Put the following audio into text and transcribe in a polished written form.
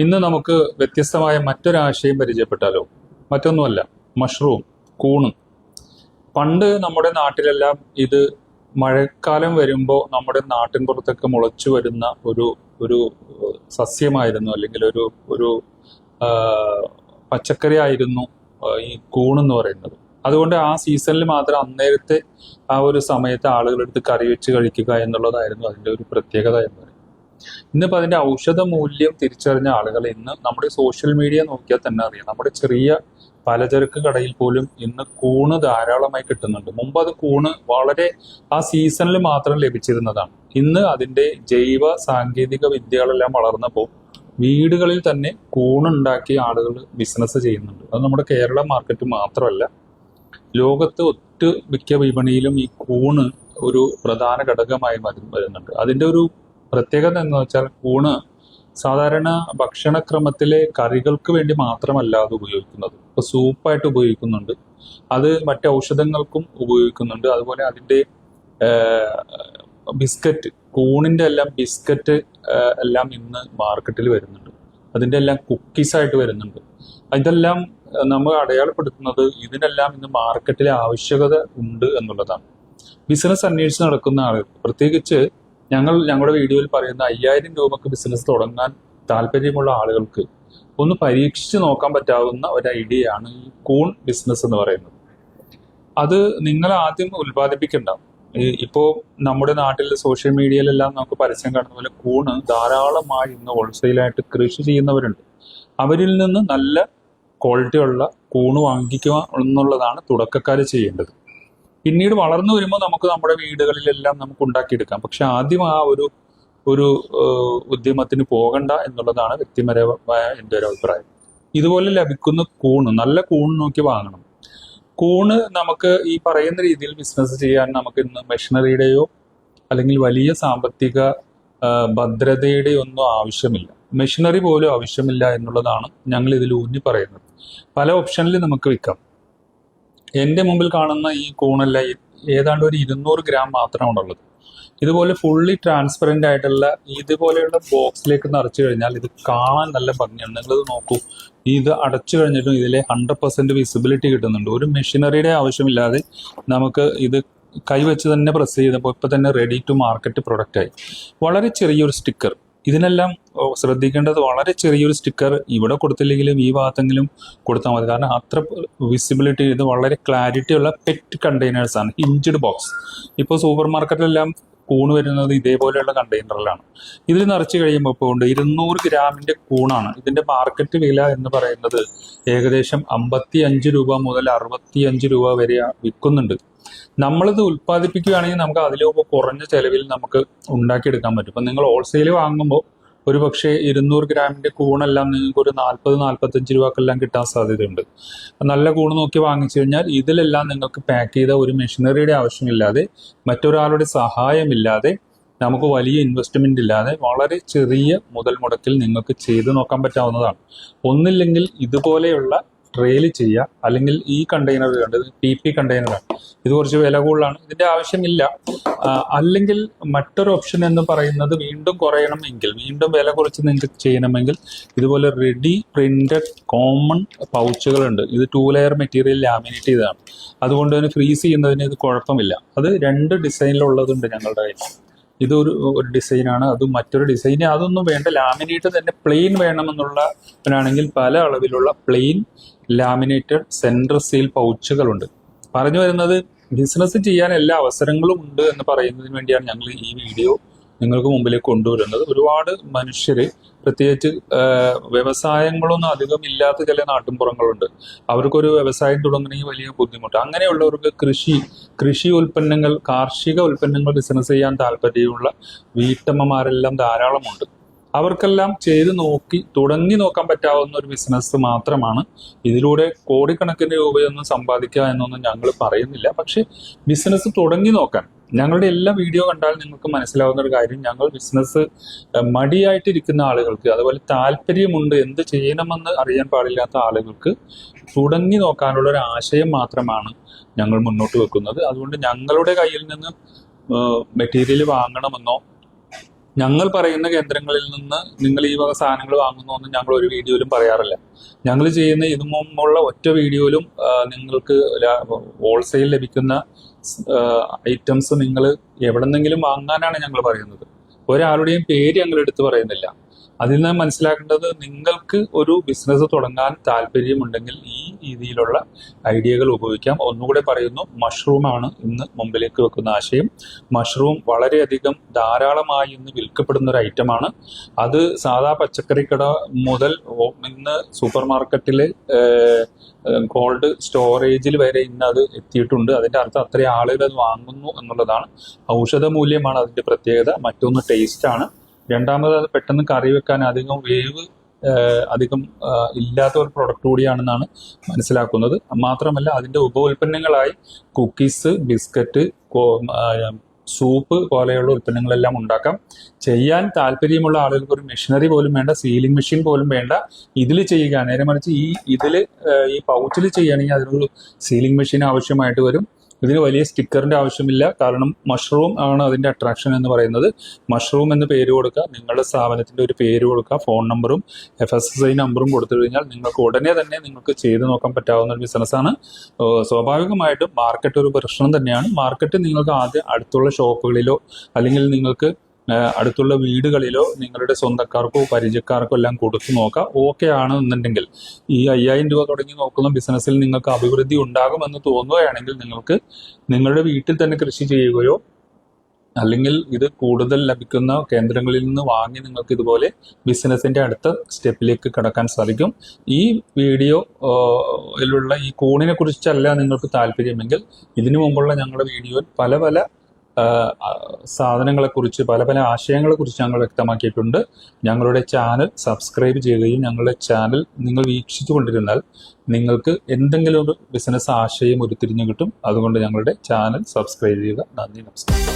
ഇന്ന് നമുക്ക് വ്യത്യസ്തമായ മറ്റൊരാശയം പരിചയപ്പെട്ടാലോ? മറ്റൊന്നുമല്ല, മഷ്റൂം, കൂണ്. പണ്ട് നമ്മുടെ നാട്ടിലെല്ലാം ഇത് മഴക്കാലം വരുമ്പോൾ നമ്മുടെ നാട്ടിൻ പുറത്തൊക്കെ മുളച്ചു വരുന്ന ഒരു ഒരു സസ്യമായിരുന്നു, അല്ലെങ്കിൽ ഒരു ഒരു ആ, പച്ചക്കറി ആയിരുന്നു ഈ കൂണെന്ന് പറയുന്നത്. അതുകൊണ്ട് ആ സീസണിൽ മാത്രം അന്നേരത്തെ ആ ഒരു സമയത്ത് ആളുകളെടുത്ത് കറി വെച്ച് കഴിക്കുക എന്നുള്ളതായിരുന്നു അതിൻ്റെ ഒരു പ്രത്യേകത എന്ന് പറയുന്നത്. ഇന്നിപ്പോൾ അതിന്റെ ഔഷധ മൂല്യം തിരിച്ചറിഞ്ഞ ആളുകൾ ഇന്ന് നമ്മുടെ സോഷ്യൽ മീഡിയ നോക്കിയാൽ തന്നെ അറിയാം. നമ്മുടെ ചെറിയ പലചരക്ക് കടയിൽ പോലും ഇന്ന് കൂണ് ധാരാളമായി കിട്ടുന്നുണ്ട്. മുമ്പ് അത് കൂണ് വളരെ ആ സീസണിൽ മാത്രം ലഭിച്ചിരുന്നതാണ്. ഇന്ന് അതിന്റെ ജൈവ സാങ്കേതിക വിദ്യകളെല്ലാം വളർന്നപ്പോൾ വീടുകളിൽ തന്നെ കൂണുണ്ടാക്കി ആളുകൾ ബിസിനസ് ചെയ്യുന്നുണ്ട്. അത് നമ്മുടെ കേരള മാർക്കറ്റ് മാത്രമല്ല, ലോകത്ത് ഒട്ടുമിക്ക വിപണിയിലും ഈ കൂണ് ഒരു പ്രധാന ഘടകമായി വരുന്നുണ്ട്. അതിന്റെ ഒരു പ്രത്യേകത എന്ന് വെച്ചാൽ കൂണ് സാധാരണ ഭക്ഷണക്രമത്തിലെ കറികൾക്ക് വേണ്ടി മാത്രമല്ല അത് ഉപയോഗിക്കുന്നത്. ഇപ്പൊ സൂപ്പായിട്ട് ഉപയോഗിക്കുന്നുണ്ട്, അത് മറ്റ് ഔഷധങ്ങൾക്കും ഉപയോഗിക്കുന്നുണ്ട്. അതുപോലെ അതിന്റെ ബിസ്ക്കറ്റ്, കൂണിന്റെ എല്ലാം ബിസ്ക്കറ്റ് എല്ലാം ഇന്ന് മാർക്കറ്റിൽ വരുന്നുണ്ട്. അതിന്റെ എല്ലാം കുക്കീസ് ആയിട്ട് വരുന്നുണ്ട്. ഇതെല്ലാം നമ്മൾ അടയാളപ്പെടുത്തുന്നത് ഇതിനെല്ലാം ഇന്ന് മാർക്കറ്റിലെ ആവശ്യകത ഉണ്ട് എന്നുള്ളതാണ്. ബിസിനസ് അന്വേഷിച്ച് നടക്കുന്ന ആളുകൾ, പ്രത്യേകിച്ച് ഞങ്ങളുടെ വീഡിയോയിൽ പറയുന്ന 5000 രൂപക്ക് ബിസിനസ് തുടങ്ങാൻ താല്പര്യമുള്ള ആളുകൾക്ക് ഒന്ന് പരീക്ഷിച്ച് നോക്കാൻ പറ്റാവുന്ന ഒരു ഐഡിയയാണ് ഈ കൂൺ ബിസിനസ് എന്ന് പറയുന്നത്. അത് നിങ്ങൾ ആദ്യം ഉൽപ്പാദിപ്പിക്കണ്ട. ഇപ്പോ നമ്മുടെ നാട്ടിൽ സോഷ്യൽ മീഡിയയിലെല്ലാം നമുക്ക് പരസ്യം കാണുന്ന പോലെ കൂണ് ധാരാളമായി ഇന്ന് ഹോൾസെയിലായിട്ട് കൃഷി ചെയ്യുന്നവരുണ്ട്. അവരിൽ നിന്ന് നല്ല ക്വാളിറ്റി ഉള്ള കൂണ് വാങ്ങിക്കുക എന്നുള്ളതാണ് തുടക്കക്കാർ ചെയ്യേണ്ടത്. പിന്നീട് വളർന്നു വരുമ്പോൾ നമുക്ക് നമ്മുടെ വീടുകളിലെല്ലാം നമുക്ക് ഉണ്ടാക്കിയെടുക്കാം. പക്ഷെ ആദ്യം ആ ഒരു ഉദ്യമത്തിന് പോകണ്ട എന്നുള്ളതാണ് വ്യക്തിപരമായ എൻ്റെ ഒരു അഭിപ്രായം. ഇതുപോലെ ലഭിക്കുന്ന കൂണ്, നല്ല കൂണ് നോക്കി വാങ്ങണം. കൂണ് നമുക്ക് ഈ പറയുന്ന രീതിയിൽ ബിസിനസ് ചെയ്യാൻ നമുക്ക് ഇന്ന് മെഷീനറിയുടെയോ അല്ലെങ്കിൽ വലിയ സാമ്പത്തിക ഭദ്രതയുടെയോ ഒന്നും ആവശ്യമില്ല. മെഷീനറി പോലും ആവശ്യമില്ല എന്നുള്ളതാണ് ഞങ്ങൾ ഇതിൽ ഊന്നി പറയുന്നത്. പല ഓപ്ഷനിൽ നമുക്ക് വിൽക്കാം. എൻ്റെ മുമ്പിൽ കാണുന്ന ഈ കൂണല്ല ഏതാണ്ട് ഒരു 200 ഗ്രാം മാത്രമാണുള്ളത്. ഇതുപോലെ ഫുള്ളി ട്രാൻസ്പെറൻ്റ് ആയിട്ടുള്ള ഇതുപോലെയുള്ള ബോക്സിലേക്ക് നിറച്ചു കഴിഞ്ഞാൽ ഇത് കാണാൻ നല്ല ഭംഗിയാണ്. നിങ്ങളിത് നോക്കൂ, ഇത് അടച്ചു കഴിഞ്ഞിട്ടും ഇതിലെ 100% വിസിബിലിറ്റി കിട്ടുന്നുണ്ട്. ഒരു മെഷീനറിയുടെ ആവശ്യമില്ലാതെ നമുക്ക് ഇത് കൈവച്ച് തന്നെ പ്രസ് ചെയ്തപ്പോൾ ഇപ്പം തന്നെ റെഡി ടു മാർക്കറ്റ് പ്രൊഡക്റ്റ് ആയി. വളരെ ചെറിയൊരു സ്റ്റിക്കർ, ഇതിനെല്ലാം ശ്രദ്ധിക്കേണ്ടത് വളരെ ചെറിയൊരു സ്റ്റിക്കർ ഇവിടെ കൊടുത്തില്ലെങ്കിലും ഈ ഭാഗത്തെങ്കിലും കൊടുത്താൽ മതി. കാരണം അത്ര വിസിബിലിറ്റി, ഇത് വളരെ ക്ലാരിറ്റി ഉള്ള പെറ്റ് കണ്ടെയ്നേഴ്സ് ആണ്, ഹിഞ്ച്ഡ് ബോക്സ്. ഇപ്പോൾ സൂപ്പർ മാർക്കറ്റിലെല്ലാം കൂണ് വരുന്നത് ഇതേപോലെയുള്ള കണ്ടെയ്നറിലാണ്. ഇതിൽ നിറച്ച് കഴിയുമ്പോൾ ഇപ്പോൾ 200 ഗ്രാമിന്റെ കൂണാണ്. ഇതിന്റെ മാർക്കറ്റ് വില എന്ന് പറയുന്നത് ഏകദേശം 55 രൂപ മുതൽ 65 രൂപ വരെ വിൽക്കുന്നുണ്ട്. നമ്മളിത് ഉൽപ്പാദിപ്പിക്കുകയാണെങ്കിൽ നമുക്ക് അതിലൊക്കെ കുറഞ്ഞ ചെലവിൽ നമുക്ക് ഉണ്ടാക്കിയെടുക്കാൻ പറ്റും. ഇപ്പം നിങ്ങൾ ഹോൾസെയിൽ വാങ്ങുമ്പോൾ ഒരു പക്ഷേ 200 ഗ്രാമിന്റെ കൂണെല്ലാം നിങ്ങൾക്ക് ഒരു 40-45 രൂപക്കെല്ലാം കിട്ടാൻ സാധ്യതയുണ്ട്. നല്ല കൂണ് നോക്കി വാങ്ങിച്ചു കഴിഞ്ഞാൽ ഇതിലെല്ലാം നിങ്ങൾക്ക് പാക്ക് ചെയ്ത ഒരു മെഷീനറിയുടെ ആവശ്യമില്ലാതെ, മറ്റൊരാളുടെ സഹായമില്ലാതെ, നമുക്ക് വലിയ ഇൻവെസ്റ്റ്മെന്റ് ഇല്ലാതെ വളരെ ചെറിയ മുതൽ മുടക്കിൽ നിങ്ങൾക്ക് ചെയ്തു നോക്കാൻ പറ്റാവുന്നതാണ്. ഒന്നില്ലെങ്കിൽ ഇതുപോലെയുള്ള ട്രെയിൽ ചെയ്യുക, അല്ലെങ്കിൽ ഈ കണ്ടെയ്നർ കണ്ടത് PP കണ്ടെയ്നറാണ്. ഇത് കുറച്ച് വില കൂടുതലാണ്, ഇതിന്റെ ആവശ്യമില്ല. അല്ലെങ്കിൽ മറ്റൊരു ഓപ്ഷൻ എന്ന് പറയുന്നത് വീണ്ടും കുറയണമെങ്കിൽ, വീണ്ടും വില കുറച്ച് നിങ്ങൾക്ക് ചെയ്യണമെങ്കിൽ ഇതുപോലെ റെഡി പ്രിന്റഡ് കോമൺ പൗച്ചുകളുണ്ട്. ഇത് 2 ലെയർ മെറ്റീരിയൽ ലാമിനേറ്റ് ചെയ്തതാണ്. അതുകൊണ്ട് തന്നെ ഫ്രീസ് ചെയ്യുന്നതിന് ഇത് കുഴപ്പമില്ല. അത് 2 ഡിസൈനിലുള്ളതുണ്ട് ഞങ്ങളുടെ കയ്യിൽ. ഇതൊരു ഡിസൈനാണ്, അത് മറ്റൊരു ഡിസൈൻ. അതൊന്നും വേണ്ട, ലാമിനേറ്റ് തന്നെ പ്ലെയിൻ വേണമെന്നുള്ളവരാണെങ്കിൽ പല അളവിലുള്ള പ്ലെയിൻ ലാമിനേറ്റഡ് സെൻട്രൽ സീൽ പൗച്ചുകളുണ്ട്. പറഞ്ഞു വരുന്നത് ബിസിനസ് ചെയ്യാൻ എല്ലാ അവസരങ്ങളും ഉണ്ട് എന്ന് പറയുന്നതിന് വേണ്ടിയാണ് ഞങ്ങൾ ഈ വീഡിയോ നിങ്ങൾക്ക് മുമ്പിലേക്ക് കൊണ്ടുവരുന്നത്. ഒരുപാട് മനുഷ്യർ, പ്രത്യേകിച്ച് വ്യവസായങ്ങളൊന്നും അധികം ഇല്ലാത്ത ചില നാട്ടിൻപുറങ്ങളുണ്ട്. അവർക്കൊരു വ്യവസായം തുടങ്ങണമെങ്കിൽ വലിയ ബുദ്ധിമുട്ട്. അങ്ങനെയുള്ളവർക്ക് കൃഷി ഉൽപ്പന്നങ്ങൾ, കാർഷിക ഉൽപ്പന്നങ്ങൾ ബിസിനസ് ചെയ്യാൻ താല്പര്യമുള്ള വീട്ടമ്മമാരെല്ലാം ധാരാളമുണ്ട്. അവർക്കെല്ലാം ചെയ്ത് തുടങ്ങി നോക്കാൻ പറ്റാവുന്ന ഒരു ബിസിനസ് മാത്രമാണ്. ഇതിലൂടെ കോടിക്കണക്കിന് രൂപയൊന്നും സമ്പാദിക്കുക എന്നൊന്നും ഞങ്ങൾ പറയുന്നില്ല. പക്ഷെ ബിസിനസ് തുടങ്ങി നോക്കാൻ, ഞങ്ങളുടെ എല്ലാ വീഡിയോ കണ്ടാൽ നിങ്ങൾക്ക് മനസ്സിലാവുന്ന ഒരു കാര്യം, ഞങ്ങൾ ബിസിനസ് മടിയായിട്ടിരിക്കുന്ന ആളുകൾക്ക്, അതുപോലെ താല്പര്യമുണ്ട് എന്ത് ചെയ്യണമെന്ന് അറിയാൻ പാടില്ലാത്ത ആളുകൾക്ക് തുടങ്ങി നോക്കാനുള്ള ഒരു ആശയം മാത്രമാണ് ഞങ്ങൾ മുന്നോട്ട് വെക്കുന്നത്. അതുകൊണ്ട് ഞങ്ങളുടെ കയ്യിൽ നിന്ന് മെറ്റീരിയൽ വാങ്ങണമെന്നോ ഞങ്ങൾ പറയുന്ന കേന്ദ്രങ്ങളിൽ നിന്ന് നിങ്ങൾ ഈ വക സാധനങ്ങൾ വാങ്ങുന്നൊന്നും ഞങ്ങൾ ഒരു വീഡിയോയിലും പറയാറില്ല. ഞങ്ങൾ ചെയ്യുന്ന ഇതു മുമ്പുള്ള ഒറ്റ വീഡിയോയിലും നിങ്ങൾക്ക് ഹോൾസെയിൽ ലഭിക്കുന്ന ഐറ്റംസ് നിങ്ങൾ എവിടെന്നെങ്കിലും വാങ്ങാനാണ് ഞങ്ങൾ പറയുന്നത്. ഒരാളുടെയും പേര് ഞങ്ങൾ എടുത്തു പറയുന്നില്ല. അതിൽ നിന്ന് മനസ്സിലാക്കേണ്ടത്, നിങ്ങൾക്ക് ഒരു ബിസിനസ് തുടങ്ങാൻ താല്പര്യമുണ്ടെങ്കിൽ ഈ രീതിയിലുള്ള ഐഡിയകൾ ഉപയോഗിക്കാം. ഒന്നുകൂടെ പറയുന്നു, മഷ്റൂമാണ് ഇന്ന് മുമ്പിലേക്ക് വെക്കുന്ന ആശയം. മഷ്റൂം വളരെയധികം ധാരാളമായി ഇന്ന് വിൽക്കപ്പെടുന്ന ഒരു ഐറ്റമാണ്. അത് സാധാ പച്ചക്കറിക്കട മുതൽ ഇന്ന് സൂപ്പർ മാർക്കറ്റിൽ കോൾഡ് സ്റ്റോറേജിൽ വരെ ഇന്ന് അത് എത്തിയിട്ടുണ്ട്. അതിൻ്റെ അർത്ഥം അത്രയും ആളുകൾ അത് വാങ്ങുന്നു എന്നുള്ളതാണ്. ഔഷധ മൂല്യമാണ് അതിൻ്റെ പ്രത്യേകത. മറ്റൊന്ന് ടേസ്റ്റാണ്. രണ്ടാമത് അത് പെട്ടെന്ന് കറി വെക്കാൻ അധികം വേവ് അധികം ഇല്ലാത്ത ഒരു പ്രൊഡക്റ്റ് കൂടിയാണെന്നാണ് മനസ്സിലാക്കുന്നത്. മാത്രമല്ല അതിൻ്റെ ഉപ ഉൽപ്പന്നങ്ങളായി കുക്കീസ്, ബിസ്ക്കറ്റ്, സൂപ്പ് പോലെയുള്ള ഉൽപ്പന്നങ്ങളെല്ലാം ഉണ്ടാക്കാം. ചെയ്യാൻ താല്പര്യമുള്ള ആളുകൾക്ക് ഒരു മെഷീനറി പോലും വേണ്ട, സീലിംഗ് മെഷീൻ പോലും വേണ്ട. ഇതിൽ ചെയ്യുക, നേരെ മറിച്ച് ഈ പൗച്ചിൽ ചെയ്യുകയാണെങ്കിൽ അതിനൊരു സീലിംഗ് മെഷീൻ ആവശ്യമായിട്ട് വരും. ഇതിന് വലിയ സ്റ്റിക്കറിന്റെ ആവശ്യമില്ല. കാരണം മഷ്റൂം ആണ് അതിന്റെ അട്രാക്ഷൻ എന്ന് പറയുന്നത്. മഷ്റൂം എന്ന് പേര് കൊടുക്കുക, നിങ്ങളുടെ സ്ഥാപനത്തിന്റെ ഒരു പേര് കൊടുക്കുക, ഫോൺ നമ്പറും FSSI നമ്പറും കൊടുത്തു കഴിഞ്ഞാൽ നിങ്ങൾക്ക് ഉടനെ തന്നെ നിങ്ങൾക്ക് ചെയ്തു നോക്കാൻ പറ്റാവുന്ന ഒരു ബിസിനസ്സാണ്. സ്വാഭാവികമായിട്ടും മാർക്കറ്റ് ഒരു പ്രശ്നം തന്നെയാണ്. മാർക്കറ്റ് നിങ്ങൾക്ക് ആദ്യം അടുത്തുള്ള ഷോപ്പുകളിലോ അല്ലെങ്കിൽ നിങ്ങൾക്ക് അടുത്തുള്ള വീടുകളിലോ നിങ്ങളുടെ സ്വന്തക്കാർക്കോ പരിചയക്കാർക്കോ എല്ലാം കൊടുത്തു നോക്കാം. ഓക്കെ ആണ് എന്നുണ്ടെങ്കിൽ ഈ 5000 രൂപ തുടങ്ങി നോക്കുന്ന ബിസിനസ്സിൽ നിങ്ങൾക്ക് അഭിവൃദ്ധി ഉണ്ടാകുമെന്ന് തോന്നുകയാണെങ്കിൽ നിങ്ങൾക്ക് നിങ്ങളുടെ വീട്ടിൽ തന്നെ കൃഷി ചെയ്യുകയോ അല്ലെങ്കിൽ ഇത് കൂടുതൽ ലഭിക്കുന്ന കേന്ദ്രങ്ങളിൽ നിന്ന് വാങ്ങി നിങ്ങൾക്ക് ഇതുപോലെ ബിസിനസിന്റെ അടുത്ത സ്റ്റെപ്പിലേക്ക് കടക്കാൻ സാധിക്കും. ഈ വീഡിയോയിലുള്ള ഈ കൂണിനെ കുറിച്ചല്ല നിങ്ങൾക്ക് താല്പര്യമെങ്കിൽ ഇതിനു മുമ്പുള്ള ഞങ്ങളുടെ വീഡിയോയിൽ പല സാധനങ്ങളെക്കുറിച്ച് പല ആശയങ്ങളെക്കുറിച്ച് ഞങ്ങൾ വ്യക്തമാക്കിയിട്ടുണ്ട്. ഞങ്ങളുടെ ചാനൽ സബ്സ്ക്രൈബ് ചെയ്യുകയും ഞങ്ങളുടെ ചാനൽ നിങ്ങൾ വീക്ഷിച്ചു കൊണ്ടിരുന്നാൽ നിങ്ങൾക്ക് എന്തെങ്കിലും ഒരു ബിസിനസ് ആശയം ഉരുത്തിരിഞ്ഞു കിട്ടും. അതുകൊണ്ട് ഞങ്ങളുടെ ചാനൽ സബ്സ്ക്രൈബ് ചെയ്യുക. നന്ദി, നമസ്കാരം.